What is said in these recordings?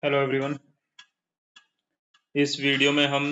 Hello everyone. इस video में हम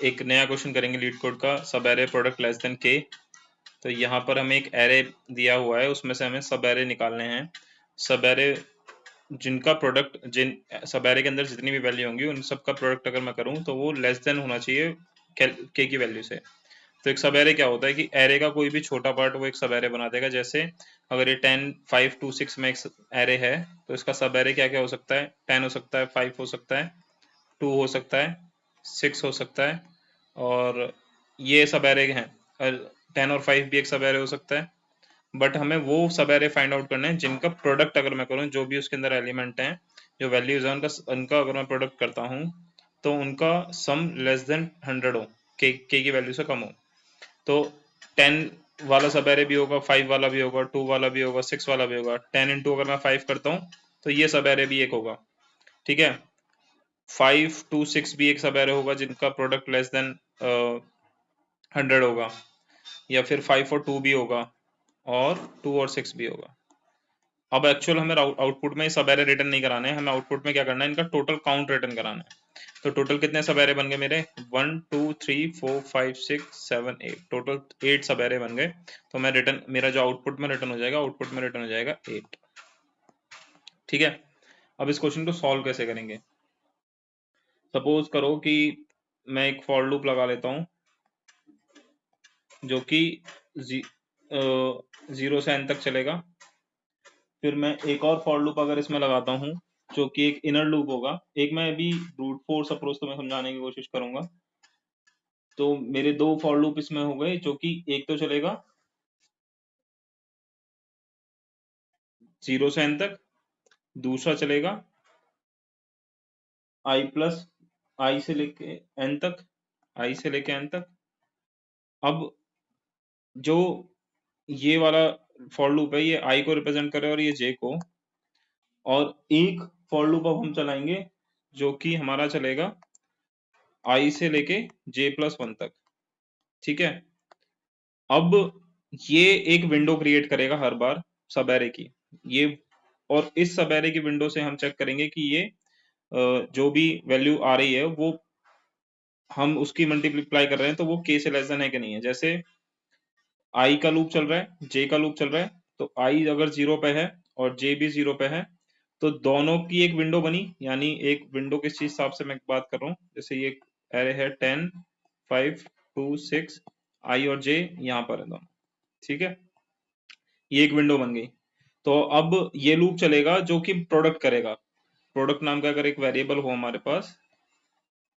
एक नया क्वेश्चन करेंगे लीड कोड का, सब एरे प्रोडक्ट लेस देन के। तो यहाँ पर हमें एक एरे दिया हुआ है, उसमें से हमें सब एरे निकालने हैं। सब एरे जिनका प्रोडक्ट जिन सब एरे के अंदर जितनी भी वैल्यू होंगी उन सब का प्रोडक्ट अगर मैं करूँ तो वो लेस देन होना चाहिए के की वैल्यू से। तो एक सब एरे क्या होता है कि एरे का कोई भी छोटा पार्ट वो एक सब एरे बना देगा। जैसे अगर ये 10, 5, 2, 6 में एक एरे है तो इसका सब एरे क्या क्या हो सकता है? 10 हो सकता है, 5 हो सकता है, 2 हो सकता है, 6 हो सकता है, और ये सब एरे हैं। 10 और 5 भी एक सब एरे हो सकता है। बट हमें वो सब एरे फाइंड आउट करना है जिनका प्रोडक्ट अगर मैं करूँ, जो भी उसके अंदर एलिमेंट हैं, जो वैल्यूज हैं, उनका अगर मैं प्रोडक्ट करता हूँ तो उनका सम लेस देन 100 हो, के की वैल्यू से कम हो। तो 10 वाला सब एरे भी होगा, 5 वाला भी होगा, 2 वाला भी होगा, 6 वाला भी होगा। 10 इंटू अगर मैं 5 करता हूँ तो ये सब एरे भी एक होगा। ठीक है। 5 to 6 भी एक सब एरे होगा जिनका प्रोडक्ट लेस देन 100 होगा, या फिर 5 और 2 भी होगा, और 2 और 6 भी होगा। अब एक्चुअल हमें आउटपुट में सब एरे रिटर्न नहीं कराने हैं, हमें आउटपुट में क्या करना है, इनका टोटल काउंट रिटर्न कराना है। तो टोटल कितने सब एरे बन गए मेरे? 1 2 3 4 5 6 7 8, टोटल 8 सब एरे बन गए। तो मैं रिटर्न, मेरा जो आउटपुट में रिटर्न हो जाएगा, आउटपुट में रिटर्न हो जाएगा 8। ठीक है। अब इस क्वेश्चन को सॉल्व कैसे करेंगे? सपोज करो कि मैं एक फॉर लूप लगा लेता हूं जो कि 0 से n तक चलेगा। फिर मैं एक और फॉर लूप अगर इसमें लगाता हूँ जो कि एक इनर लूप होगा। एक मैं अभी ब्रूट फोर्स अप्रोच तो मैं समझाने की कोशिश करूंगा। तो मेरे दो फॉर लूप इसमें हो गए, जो कि एक तो चलेगा 0 से n तक, दूसरा चलेगा i प्लस i से लेके n तक, i से लेके n तक। अब जो ये वाला फॉर लूप है ये i को रिप्रेजेंट करे और ये j को। और एक फॉर लूप अब हम चलाएंगे जो कि हमारा चलेगा i से लेके j प्लस 1 तक। ठीक है। अब ये एक विंडो क्रिएट करेगा हर बार सब एरे की, ये। और इस सब एरे की विंडो से हम चेक करेंगे कि ये जो भी वैल्यू आ रही है वो हम उसकी मल्टीप्लाई कर रहे हैं तो वो k से लेस देन है कि नहीं है। जैसे i का लूप चल रहा है, j का लूप चल रहा है, तो i अगर 0 पे है और j भी 0 पे है तो दोनों की एक विंडो बनी। यानी एक विंडो किस चीज हिसाब से मैं बात कर रहा हूँ, जैसे ये एरे है 10, 5, 2, 6, i और j यहाँ पर है दोनों। ठीक है। ये एक विंडो बन गई। तो अब ये लूप चलेगा जो कि प्रोडक्ट करेगा। प्रोडक्ट नाम का अगर एक वेरिएबल हो हमारे पास,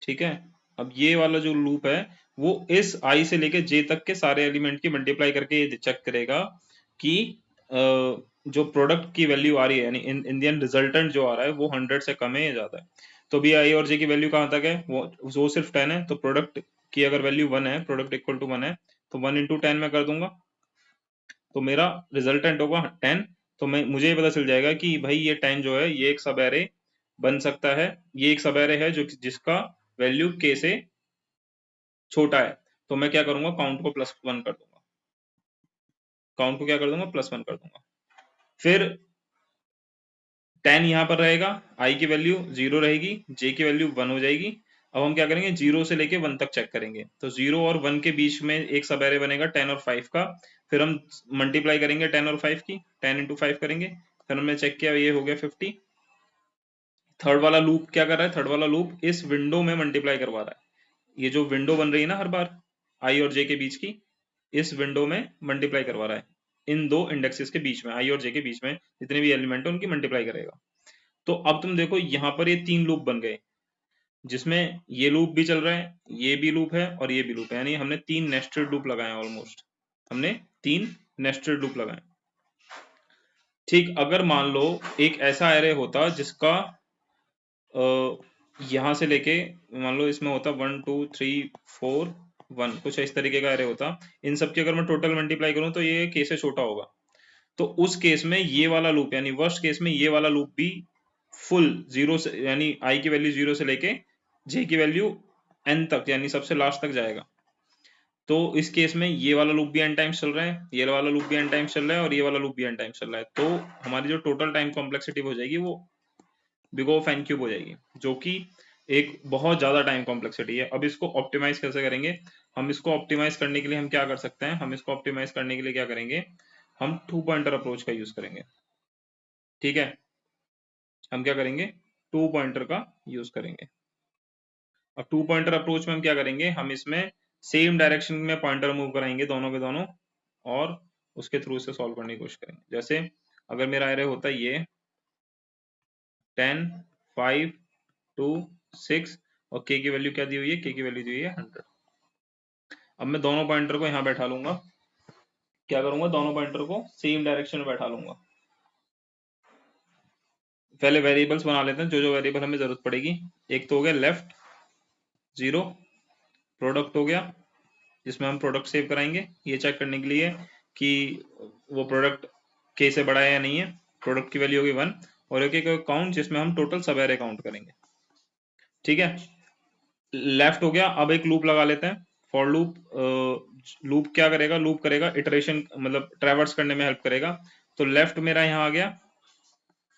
ठीक है। अब ये वाला जो लूप है वो इस i से लेके j तक के सारे एलिमेंट की मल्टीप्लाई करके ये चेक करेगा कि जो प्रोडक्ट की वैल्यू आ रही है, यानी इंडियन रिजल्टेंट जो आ रहा है वो 100 से कम है या ज्यादा है। तो भी i और j की वैल्यू कहाँ तक है? वो सिर्फ 10 है। तो प्रोडक्ट की अगर वैल्यू 1 है, प्रोडक्ट इक्वल टू 1 है, तो 1 इंटू 10 में कर दूंगा तो मेरा रिजल्टेंट होगा 10। तो मैं मुझे ये पता चल जाएगा कि भाई ये 10 जो है ये एक सब एरे बन सकता है। ये एक सब एरे है जो जिसका वैल्यू k से छोटा है। तो मैं क्या करूंगा, काउंट को +1 कर दूंगा। काउंट को क्या कर दूंगा? +1 कर दूंगा। फिर 10 यहाँ पर रहेगा, i की वैल्यू 0 रहेगी, j की वैल्यू 1 हो जाएगी। अब हम क्या करेंगे, 0 से लेके 1 तक चेक करेंगे। तो 0 और 1 के बीच में एक सब एरे बनेगा 10 और 5 का। फिर हम मल्टीप्लाई करेंगे 10 और 5 की, 10 इंटू 5 करेंगे। फिर हमने चेक किया, ये हो गया 50। थर्ड वाला लूप क्या कर रहा है? थर्ड वाला लूप इस विंडो में मल्टीप्लाई करवा रहा है। ये जो विंडो बन रही है ना हर बार i और j के बीच की, इस विंडो में मल्टीप्लाई करवा रहा है। इन दो इंडेक्सेस के बीच में, i और j के बीच में जितने भी एलिमेंट है उनकी मल्टीप्लाई करेगा। तो अब तुम देखो यहाँ पर ये 3 लूप बन गए, जिसमें ये लूप भी चल रहा है, ये भी लूप है और ये भी लूप है। यानी हमने 3 नेस्टेड लूप लगाए हैं। ऑलमोस्ट हमने 3 नेस्टेड लूप लगाए। ठीक, अगर मान लो एक ऐसा एरे होता जिसका यहाँ से लेके, मान लो इसमें होता 1 2 3 4 1, कुछ इस तरीके का एरे होता। इन सब की अगर मैं टोटल मल्टीप्लाई करूं तो ये k से छोटा होगा। तो उस केस में ये वाला लूप, यानी वर्स्ट केस में ये वाला लूप भी फुल 0 से, यानी i की वैल्यू 0 से लेके j की वैल्यू n तक, यानी सबसे लास्ट तक जाएगा। तो इस केस में ये वाला लूप भी n टाइम्स चल रहा है, ये वाला लूप भी n टाइम्स चल रहा है और ये वाला लूप भी n टाइम्स चल रहा है। तो हमारी जो टोटल टाइम कॉम्प्लेक्सिटी हो जाएगी वो big O of n cube हो जाएगी, जो कि एक बहुत ज्यादा टाइम कॉम्प्लेक्सिटी है। अब इसको ऑप्टिमाइज कैसे करेंगे? हम इसको ऑप्टिमाइज करने के लिए हम क्या कर सकते हैं? हम इसको ऑप्टिमाइज करने के लिए क्या करेंगे? हम टू पॉइंटर अप्रोच का यूज करेंगे। ठीक है, हम क्या करेंगे? टू पॉइंटर का यूज करेंगे। अब टू पॉइंटर अप्रोच में हम क्या करेंगे? हम इसमें सेम डायरेक्शन में पॉइंटर मूव कराएंगे दोनों के दोनों, और उसके थ्रू से सॉल्व करने की कोशिश करेंगे। जैसे अगर मेरा एरे होता है ये 10, 5, 2, 6 और k की वैल्यू क्या दी हुई है? k की वैल्यू दी हुई है 100। अब मैं दोनों पॉइंटर को यहाँ बैठा लूंगा। क्या करूंगा? दोनों पॉइंटर को सेम डायरेक्शन में बैठा लूंगा। पहले वेरिएबल्स बना लेते हैं, जो जो वेरिएबल हमें जरूरत पड़ेगी। एक तो हो गया लेफ्ट 0, प्रोडक्ट हो गया जिसमें हम प्रोडक्ट सेव कराएंगे ये चेक करने के लिए कि वो प्रोडक्ट k से बड़ा है या नहीं है। प्रोडक्ट की वैल्यू होगी 1, और एक एक काउंट जिसमें हम टोटल सब एरे काउंट करेंगे। ठीक है, लेफ्ट हो गया। अब एक लूप लगा लेते हैं, फॉर लूप। लूप क्या करेगा? लूप करेगा इटरेशन, मतलब ट्रैवर्स करने में हेल्प करेगा। तो लेफ्ट मेरा यहाँ आ गया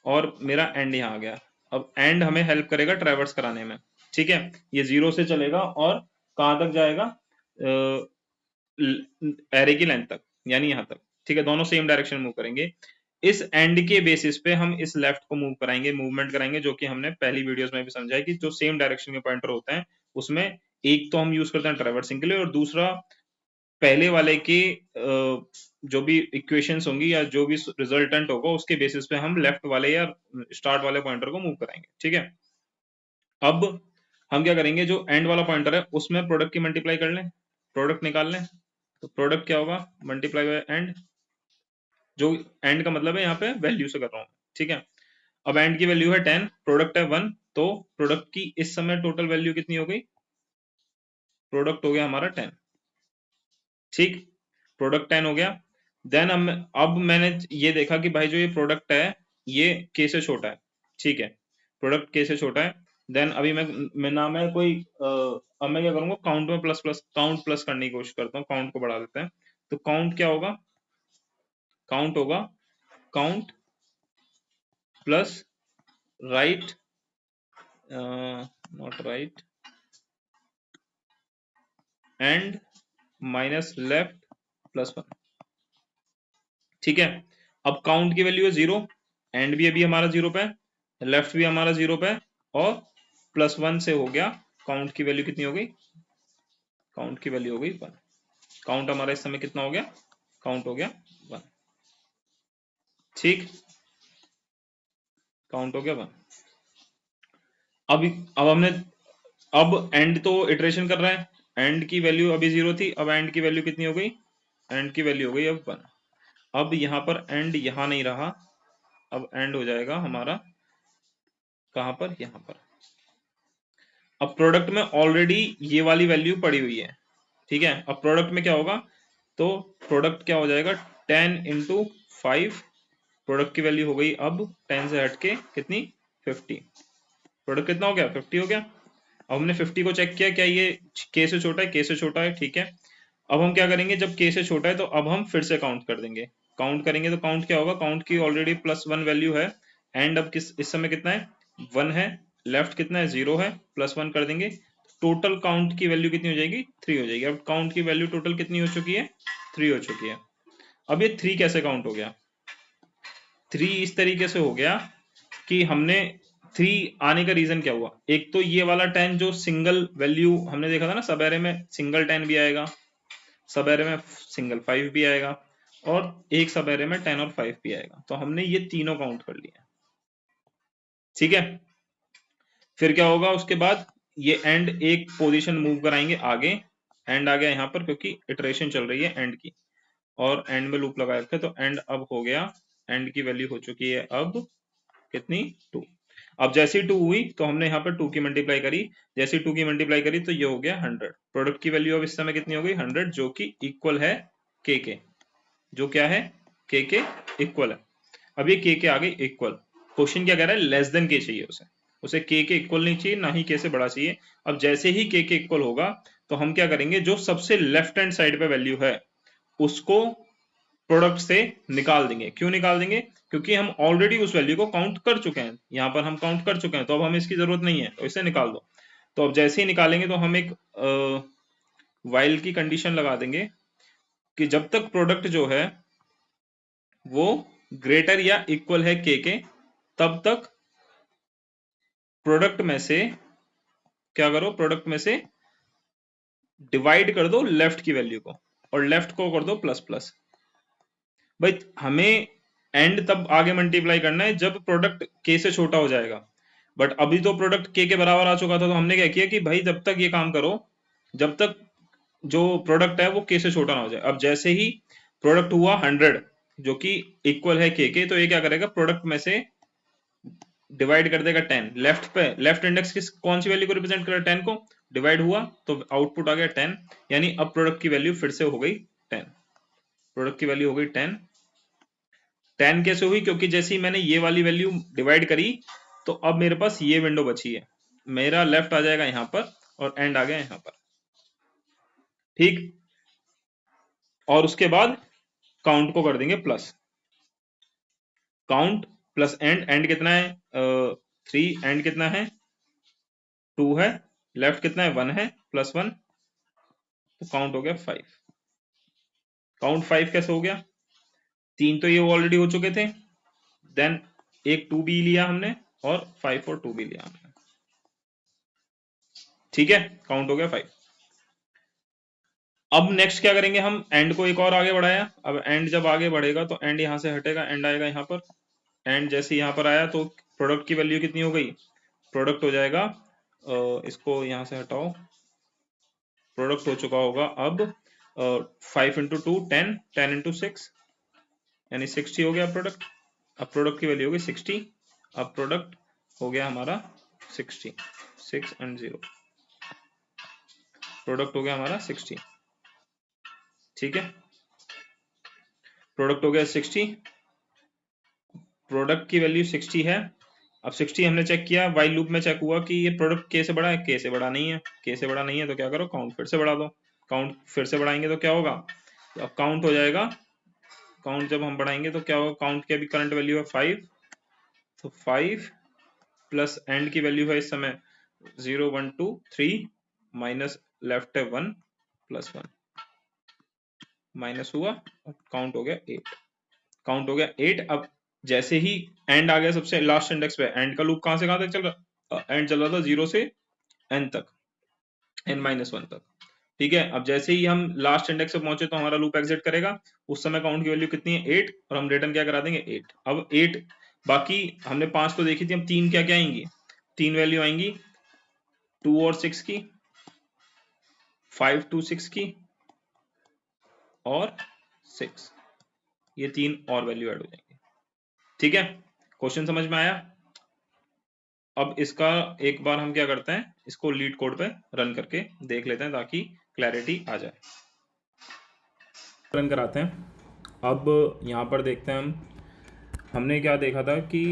और मेरा एंड यहाँ आ गया। अब एंड हमें हेल्प करेगा ट्रैवर्स कराने में। ठीक है, ये 0 से चलेगा और कहां तक जाएगा? एरे की लेंथ तक, यानी यहां तक। ठीक है, दोनों सेम डायरेक्शन मूव करेंगे। इस एंड के बेसिस पे हम इस लेफ्ट को मूव कराएंगे, मूवमेंट कराएंगे, जो कि हमने पहली वीडियोस में भी समझा है कि जो सेम डायरेक्शन के पॉइंटर होते हैं उसमें एक तो हम यूज करते हैं ट्रैवर्सिंग के लिए, और दूसरा पहले वाले की जो भी इक्वेशंस होंगी या जो भी रिजल्टेंट होगा उसके बेसिस पे हम लेफ्ट वाले या स्टार्ट वाले पॉइंटर को मूव कराएंगे। ठीक है, अब हम क्या करेंगे? जो एंड वाला पॉइंटर है उसमें प्रोडक्ट की मल्टीप्लाई कर लें, प्रोडक्ट निकाल लें। तो प्रोडक्ट क्या होगा? मल्टीप्लाई बाय एंड, जो एंड का मतलब है यहाँ पे वैल्यू से कर रहा हूँ। ठीक है, अब एंड की वैल्यू है 10, प्रोडक्ट है 1, तो प्रोडक्ट की इस समय टोटल वैल्यू कितनी हो गई? प्रोडक्ट हो गया हमारा 10। ठीक, प्रोडक्ट 10 हो गया। देन अब मैंने ये देखा कि भाई जो ये प्रोडक्ट है ये k से छोटा है। ठीक है, प्रोडक्ट k से छोटा है। देन अभी मैं ना मैं कोई अब मैं क्या करूंगा? काउंट में काउंट प्लस करने की कोशिश करता हूँ। काउंट को बढ़ा देते हैं, तो काउंट क्या होगा? काउंट होगा count plus right, not right, and minus left plus 1। ठीक है, अब काउंट की वैल्यू है 0, एंड भी अभी हमारा 0 पे है, लेफ्ट भी हमारा 0 पे है, और प्लस 1 से हो गया काउंट की वैल्यू कितनी हो गई? काउंट की वैल्यू हो गई 1। काउंट हमारा इस समय कितना हो गया? काउंट हो गया 1। ठीक, काउंट हो गया 1। अब हमने अब एंड तो इटरेशन कर रहे हैं, एंड की वैल्यू अभी 0 थी, अब एंड की वैल्यू कितनी हो गई? एंड की वैल्यू हो गई अब 1। अब यहाँ पर एंड यहाँ नहीं रहा, अब एंड हो जाएगा हमारा कहां पर? यहाँ पर। अब प्रोडक्ट में ऑलरेडी ये वाली वैल्यू पड़ी हुई है। ठीक है, अब प्रोडक्ट में क्या होगा? तो प्रोडक्ट क्या हो जाएगा? 10 इंटू 5। प्रोडक्ट की वैल्यू हो गई अब 10 से हट के कितनी? 50। प्रोडक्ट कितना हो गया? 50 हो गया। अब हमने 50 को चेक किया, क्या ये k से छोटा है? k से छोटा है। ठीक है, अब हम क्या करेंगे? जब k से छोटा है तो अब हम फिर से काउंट कर देंगे। काउंट करेंगे तो काउंट क्या होगा? काउंट की ऑलरेडी +1 वैल्यू है, एंड अब इस समय कितना है? 1 है। लेफ्ट कितना है? 0 है, +1 कर देंगे, टोटल काउंट की वैल्यू कितनी हो जाएगी? 3 हो जाएगी। अब काउंट की वैल्यू टोटल कितनी हो चुकी है? 3 हो चुकी है। अब ये 3 कैसे काउंट हो गया? 3 इस तरीके से हो गया कि हमने 3 आने का रीजन क्या हुआ? एक तो ये वाला 10 जो सिंगल वैल्यू हमने देखा था ना, सब एरे में सिंगल 10 भी आएगा, सब एरे में सिंगल 5 भी आएगा, और एक सब एरे में 10 और 5 भी आएगा। तो हमने ये तीनों काउंट कर लिया। ठीक है, फिर क्या होगा उसके बाद? ये एंड एक पोजीशन मूव कराएंगे आगे, एंड आ गया यहाँ पर क्योंकि इटरेशन चल रही है एंड की, और एंड में लूप लगा रखे, तो एंड अब हो गया, एंड की वैल्यू हो चुकी है अब कितनी? 2। अब जैसी 2 हुई तो हमने यहाँ पर 2 की मल्टीप्लाई करी, जैसी 2 की मल्टीप्लाई करी तो ये हो गया 100। प्रोडक्ट की वैल्यू अब इस समय कितनी हो गई? 100, जो कि इक्वल है के, जो क्या है? के इक्वल है। अब ये के आगे इक्वल, क्वेश्चन क्या कह रहा है? लेस देन के चाहिए उसे, उसे के इक्वल नहीं चाहिए, ना ही के से बड़ा चाहिए। अब जैसे ही के इक्वल होगा तो हम क्या करेंगे? जो सबसे लेफ्ट हैंड साइड पे वैल्यू है उसको प्रोडक्ट से निकाल देंगे। क्यों निकाल देंगे? क्योंकि हम ऑलरेडी उस वैल्यू को काउंट कर चुके हैं, यहाँ पर हम काउंट कर चुके हैं, तो अब हमें इसकी जरूरत नहीं है, तो इसे निकाल दो। तो अब जैसे ही निकालेंगे तो हम एक वाइल की कंडीशन लगा देंगे कि जब तक प्रोडक्ट जो है वो ग्रेटर या इक्वल है के तब तक प्रोडक्ट में से क्या करो, प्रोडक्ट में से डिवाइड कर दो लेफ्ट की वैल्यू को, और लेफ्ट को कर दो प्लस प्लस। भाई हमें एंड तब आगे मल्टीप्लाई करना है जब प्रोडक्ट के से छोटा हो जाएगा, बट अभी तो प्रोडक्ट के बराबर आ चुका था, तो हमने क्या किया कि भाई जब तक ये काम करो जब तक जो प्रोडक्ट है वो के से छोटा ना हो जाए। अब जैसे ही प्रोडक्ट हुआ 100 जो कि इक्वल है के, तो ये क्या करेगा, प्रोडक्ट में से डिवाइड कर देगा 10। लेफ्ट पे लेफ्ट इंडेक्स किस कौन सी वैल्यू को रिप्रेजेंट कर रहा है, 10 को। डिवाइड हुआ तो आउटपुट आ गया 10, यानी अब प्रोडक्ट की वैल्यू फिर से हो गई 10। प्रोडक्ट की वैल्यू हो गई 10। 10 कैसे हुई? क्योंकि जैसे ही मैंने ये वाली वैल्यू डिवाइड करी तो अब मेरे पास ये विंडो बची है, मेरा लेफ्ट आ जाएगा यहां पर और एंड आ गया यहां पर, ठीक। और उसके बाद काउंट को कर देंगे plus, count plus and. And कितना है 3, एंड कितना है 2 है, लेफ्ट कितना है 1 है, प्लस 1, तो काउंट हो गया 5। काउंट 5 कैसे हो गया? 3 तो ये ऑलरेडी हो चुके थे, देन एक 2 भी लिया हमने और 5 और 2 भी लिया हमने, ठीक है। काउंट हो गया 5। अब नेक्स्ट क्या करेंगे, हम एंड को एक और आगे बढ़ाया। अब एंड जब आगे बढ़ेगा तो एंड यहां से हटेगा, एंड आएगा यहां पर। एंड जैसे यहां पर आया तो प्रोडक्ट की वैल्यू कितनी हो गई? प्रोडक्ट हो जाएगा इसको यहां से हटाओ, प्रोडक्ट हो चुका होगा अब 5 इंटू 2 10, 10 इंटू 6 यानी 60 हो गया प्रोडक्ट। अब प्रोडक्ट की वैल्यू होगी 60। अब प्रोडक्ट हो गया हमारा 60, 6 एंड 0, प्रोडक्ट हो गया हमारा 60, ठीक है। प्रोडक्ट हो गया 60, प्रोडक्ट की वैल्यू 60 है। अब 60 हमने चेक किया, वाइल लूप में चेक हुआ कि ये प्रोडक्ट के से बड़ा है, के से बड़ा नहीं है। के से बड़ा नहीं है तो क्या करो, काउंट फिर से बढ़ा दो। काउंट फिर से बढ़ाएंगे तो क्या होगा, तो अब काउंट हो जाएगा। काउंट जब हम बढ़ाएंगे तो क्या होगा, काउंट की अभी करंट वैल्यू है 5, तो 5 प्लस एंड की वैल्यू है इस समय 0 1 2 3 माइनस लेफ्ट है 1 प्लस 1 माइनस हुआ और काउंट हो गया 8। काउंट हो गया 8। अब जैसे ही एंड आ गया सबसे लास्ट इंडेक्स पे, एंड का लूप कहां से कहां तक चल रहा, एंड चल रहा था 0 से n तक, n-1 तक, ठीक है। अब जैसे ही हम लास्ट इंडेक्स पे पहुंचे तो हमारा लूप एग्जिट करेगा। उस समय काउंट की वैल्यू कितनी है 8, और हम रिटर्न क्या करा देंगे 8। अब 8 बाकी हमने 5 तो देखी थी, अब 3 क्या क्या आएंगी, 3 वैल्यू आएंगी 2 और 6 की, 5 2 6 की और 6, ये 3 और वैल्यू ऐड हो जाएंगे, ठीक है। क्वेश्चन समझ में आया? अब इसका एक बार हम क्या करते हैं, इसको लीड कोड पे रन करके देख लेते हैं ताकि क्लैरिटी आ जाए। रन कराते हैं। अब यहाँ पर देखते हैं हमने क्या देखा था कि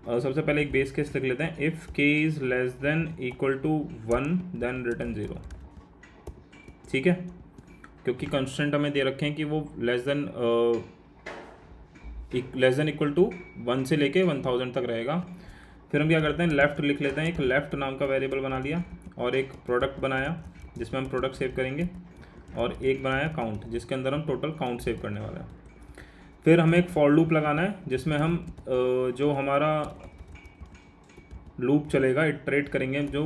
सबसे पहले एक बेस केस लिख लेते हैं, if k is less than equal to 1 then return 0, ठीक है। क्योंकि कंस्टेंट हमें दे रखे हैं कि वो लेस देन इक्वल टू 1 से लेके 1000 तक रहेगा। फिर हम क्या करते हैं, लेफ्ट लिख लेते हैं, एक लेफ्ट नाम का वेरिएबल बना लिया और एक प्रोडक्ट बनाया जिसमें हम प्रोडक्ट सेव करेंगे, और एक बनाया काउंट जिसके अंदर हम टोटल काउंट सेव करने वाला है। फिर हमें एक फॉर लूप लगाना है जिसमें हम जो हमारा लूप चलेगा इटरेट करेंगे जो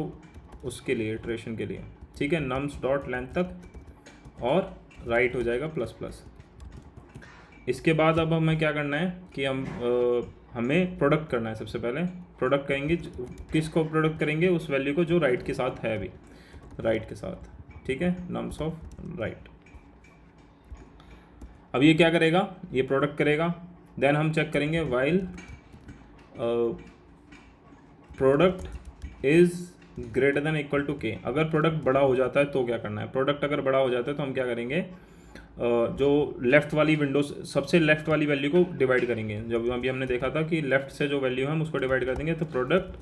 उसके लिए इटरेशन के लिए, ठीक है, नम्स डॉट लेंथ तक, और राइट हो जाएगा प्लस प्लस। इसके बाद अब हमें क्या करना है कि हमें प्रोडक्ट करना है। सबसे पहले प्रोडक्ट करेंगे, किसको प्रोडक्ट करेंगे, उस वैल्यू को जो राइट के साथ है अभी, राइट के साथ, ठीक है, नम्स ऑफ राइट। अब ये क्या करेगा, ये प्रोडक्ट करेगा। देन हम चेक करेंगे while product is greater than equal to k. अगर प्रोडक्ट बड़ा हो जाता है तो क्या करना है, प्रोडक्ट अगर बड़ा हो जाता है तो हम क्या करेंगे, जो लेफ्ट वाली विंडो सबसे लेफ्ट वाली वैल्यू को डिवाइड करेंगे। जब अभी हमने देखा था कि लेफ्ट से जो वैल्यू है हम उसको डिवाइड कर देंगे, तो प्रोडक्ट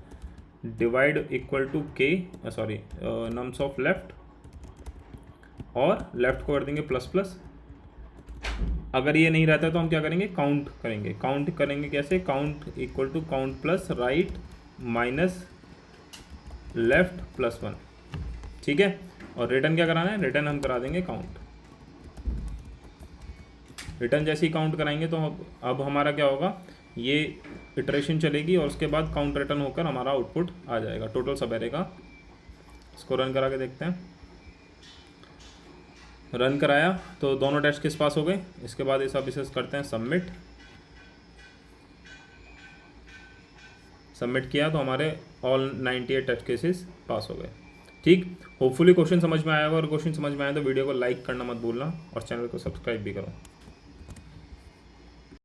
डिवाइड इक्वल टू के, सॉरी नम्स ऑफ लेफ्ट, और लेफ्ट को कर देंगे प्लस प्लस, अगर ये नहीं रहता तो हम क्या करेंगे, काउंट करेंगे। काउंट करेंगे कैसे, count equal to count plus right minus left plus 1, ठीक है। और रिटर्न क्या कराना है, रिटर्न हम करा देंगे काउंट। रिटर्न जैसे ही काउंट कराएंगे तो अब हमारा क्या होगा, ये इटरेशन चलेगी और उसके बाद काउंट रिटर्न होकर हमारा आउटपुट आ जाएगा टोटल सब एरे का। इसको रन करा के देखते हैं। रन कराया तो दोनों टेस्ट केस पास हो गए। इसके बाद ये सब इसे करते हैं सबमिट। सबमिट किया तो हमारे ऑल 98 टेस्ट केसेस पास हो गए। ठीक, होपफुली क्वेश्चन समझ में आया होगा, और क्वेश्चन समझ में आया तो वीडियो को लाइक करना मत भूलना और चैनल को सब्सक्राइब भी करो।